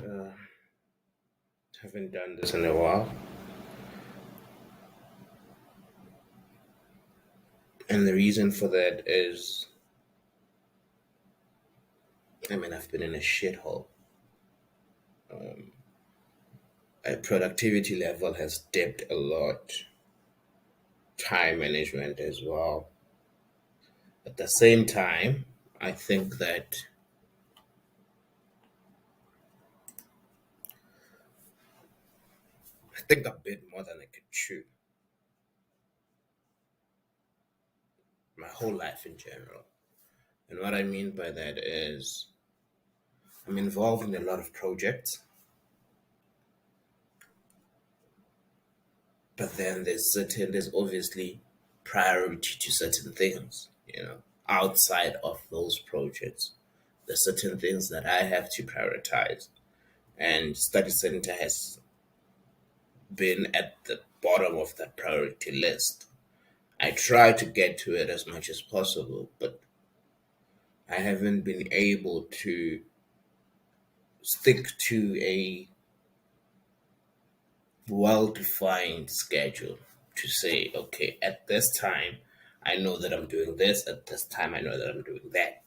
Uh, haven't done this in a while, and the reason for that is, I've been in a shithole. My productivity level has dipped a lot. Time management as well. At the same time, I think that I think a bit more than I could chew. My whole life in general. And what I mean by that is I'm involved in a lot of projects, but then there's obviously priority to certain things, outside of those projects. There's certain things that I have to prioritize. And Study Center has been at the bottom of that priority list. I try to get to it as much as possible, but I haven't been able to stick to a well defined schedule to say, okay, at this time, I know that I'm doing this, at this time, I know that I'm doing that.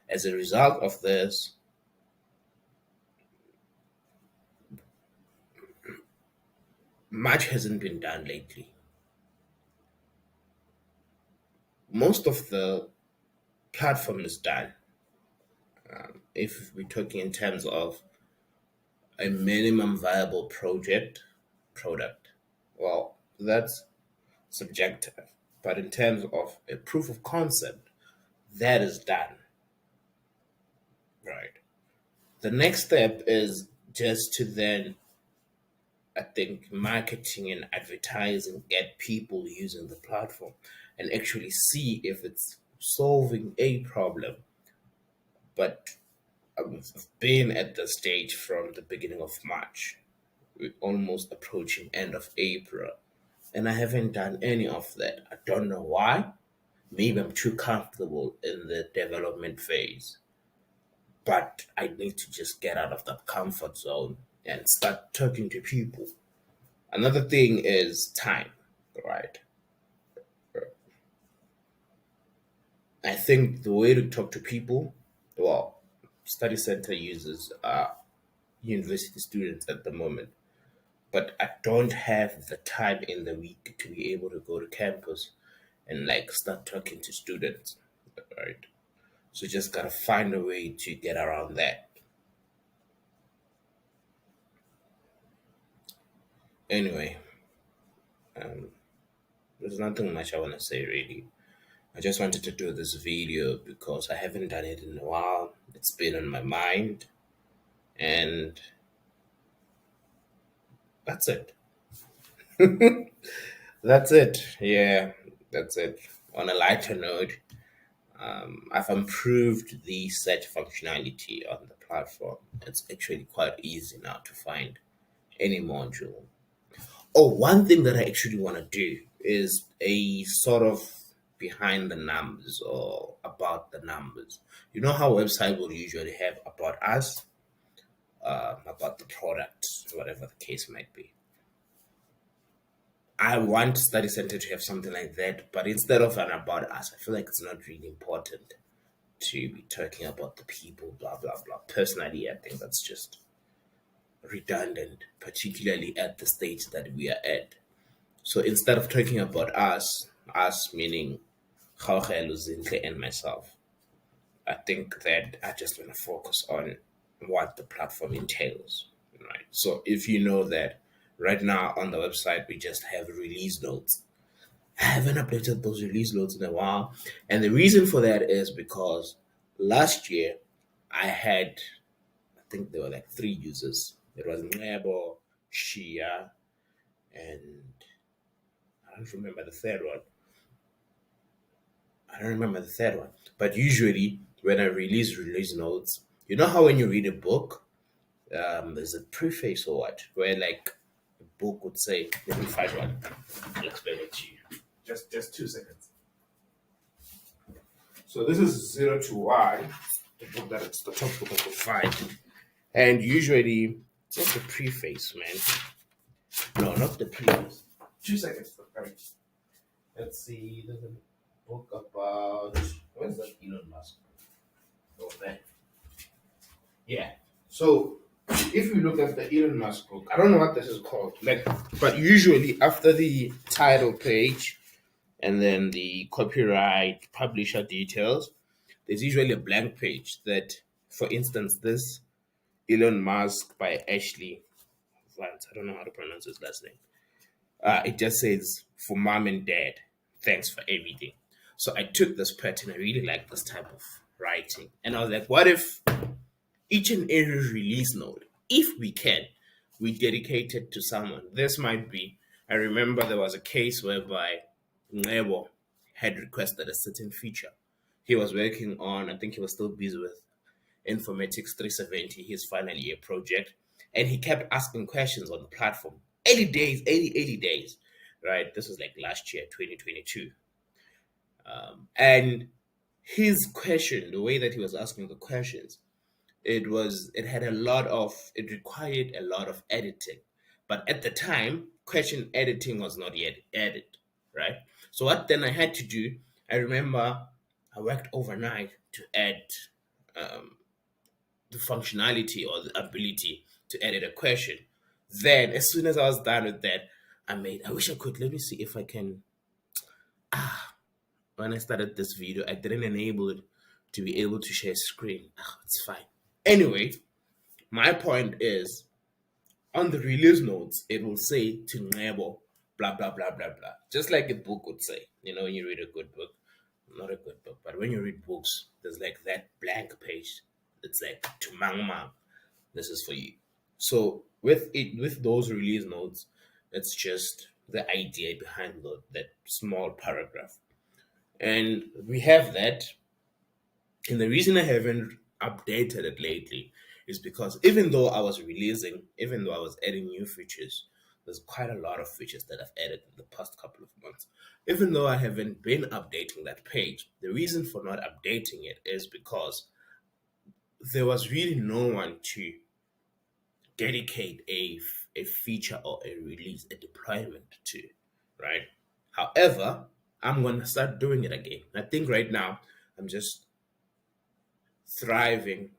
As a result of this, much hasn't been done lately. Most of the platform is done. If we're talking in terms of a minimum viable product, well, that's subjective. But in terms of a proof of concept, that is done, right? The next step is just to then, I think, marketing and advertising, get people using the platform and actually see if it's solving a problem. But I've been at the stage from the beginning of March. We're almost approaching end of April, and I haven't done any of that. I don't know why. Maybe I'm too comfortable in the development phase, but I need to just get out of that comfort zone and start talking to people. Another thing is time, right? I think the way to talk to people, well, Study Center uses university students at the moment, but I don't have the time in the week to be able to go to campus and like start talking to students, right? So just gotta find a way to get around that. Anyway, um, there's nothing much I want to say really. I just wanted to do this video because I haven't done it in a while. It's been on my mind, and that's it. That's it. Yeah, that's it. On a lighter note, I've improved the search functionality on the platform. It's actually quite easy now to find any module. Oh, one thing that I actually want to do is a sort of behind the numbers or about the numbers. You know how website will usually have about us, about the product, whatever the case might be. I want Study Center to have something like that, but instead of an about us, I feel like it's not really important to be talking about the people, blah blah blah. Personally, I think that's just redundant, particularly at the stage that we are at. So instead of talking about us meaning Jorge Luzintle and myself, I think that I just want to focus on what the platform entails. Right. So if you know that right now on the website we just have release notes. I haven't updated those release notes in a while. And the reason for that is because last year I had, I think there were like three users. It was Nebo, Shia, and I don't remember the third one. I don't remember the third one. But usually, when I release notes, you know how when you read a book, there's a preface or what, where like a book would say, "Let me find one. I'll explain it to you. Just 2 seconds." So this is Zero to Y, the book that it's the top book I could find. And usually, it's not the preface, man. No, not the preface. 2 seconds. Sorry. Let's see. There's a book about. Where's that Elon Musk? Oh, there. Yeah. So if you look at the Elon Musk book, I don't know what this is called, like, but usually after the title page and then the copyright publisher details, there's usually a blank page that, for instance, this Elon Musk by Ashley Vance, I don't know how to pronounce his last name. It just says, "For mom and dad, thanks for everything." So I took this pattern. I really like this type of writing, and I was like, what if each and every release note, if we can, we dedicate it to someone? This might be. I remember there was a case whereby Nebo had requested a certain feature. He was working on, I think he was still busy with Informatics 370, his final year project, and he kept asking questions on the platform. Early days, early days, right? This was like last year, 2022. And his question, the way that he was asking the questions, it required a lot of editing. But at the time, question editing was not yet added, right? So what then I had to do, I remember I worked overnight to add um, the functionality or the ability to edit a question. Then, as soon as I was done with that, I wish I could, let me see if I can. When I started this video, I didn't enable it to be able to share screen. It's fine. Anyway, my point is, on the release notes, it will say to Nebo, blah, blah, blah, blah, blah. Just like a book would say. You know, when you read a good book, not a good book, but when you read books, there's like that blank page. It's like, to Mang Mang, this is for you. So with those release notes, it's just the idea behind that small paragraph. And we have that. And the reason I haven't updated it lately is because even though I was adding new features, there's quite a lot of features that I've added in the past couple of months. Even though I haven't been updating that page, the reason for not updating it is because there was really no one to dedicate a feature or a release, a deployment to, right? However, I'm going to start doing it again. I think right now I'm just striving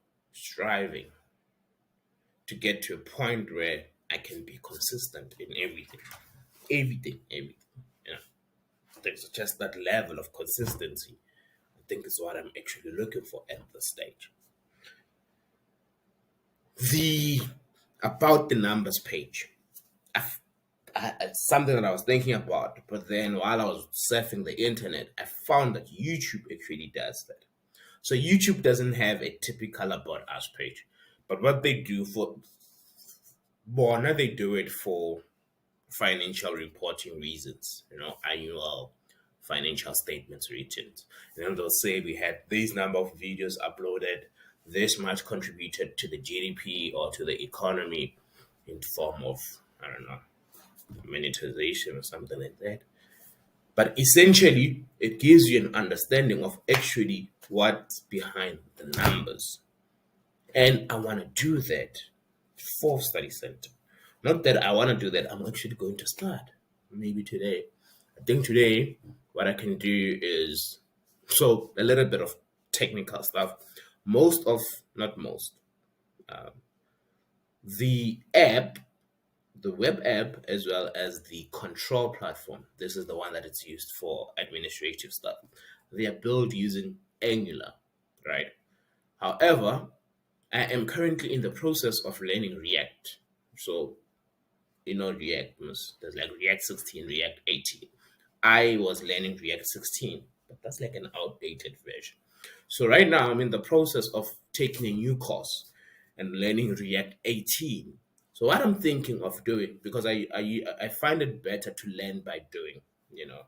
to get to a point where I can be consistent in everything. Everything. You know, there's just that level of consistency. I think is what I'm actually looking for at this stage. The about the numbers page. It's something that I was thinking about, but then while I was surfing the internet, I found that YouTube actually does that. So YouTube doesn't have a typical about us page, but what they do for Bona, they do it for financial reporting reasons, annual financial statements returns. And then they'll say we had this number of videos uploaded, this much contributed to the GDP or to the economy in form of, I don't know, monetization or something like that. But essentially, it gives you an understanding of actually what's behind the numbers. And I want to do that for Study Center. Not that I want to do that, I'm actually going to start. Maybe today. I think today, what I can do is so a little bit of technical stuff. Not most, the app, the web app, as well as the control platform. This is the one that it's used for administrative stuff. They are built using Angular, right? However, I am currently in the process of learning React. So, React, there's like React 16, React 18. I was learning React 16, but that's like an outdated version. So right now I'm in the process of taking a new course and learning React 18. So what I'm thinking of doing, because I find it better to learn by doing, you know,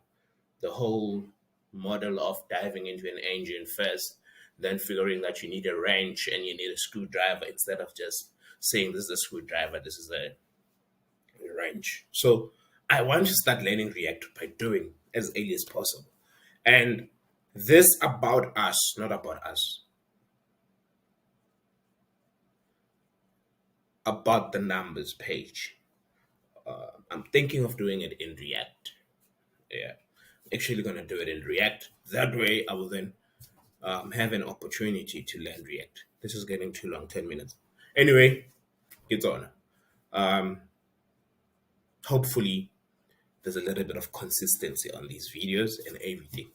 the whole model of diving into an engine first, then figuring that you need a wrench and you need a screwdriver instead of just saying this is a screwdriver, this is a wrench. So I want to start learning React by doing as early as possible. And this about us, not about us. about the numbers page. I'm thinking of doing it in React. Yeah, actually gonna do it in React. That way, I will then have an opportunity to learn React. This is getting too long, 10 minutes. Anyway, it's on. Um, Hopefully, there's a little bit of consistency on these videos and everything.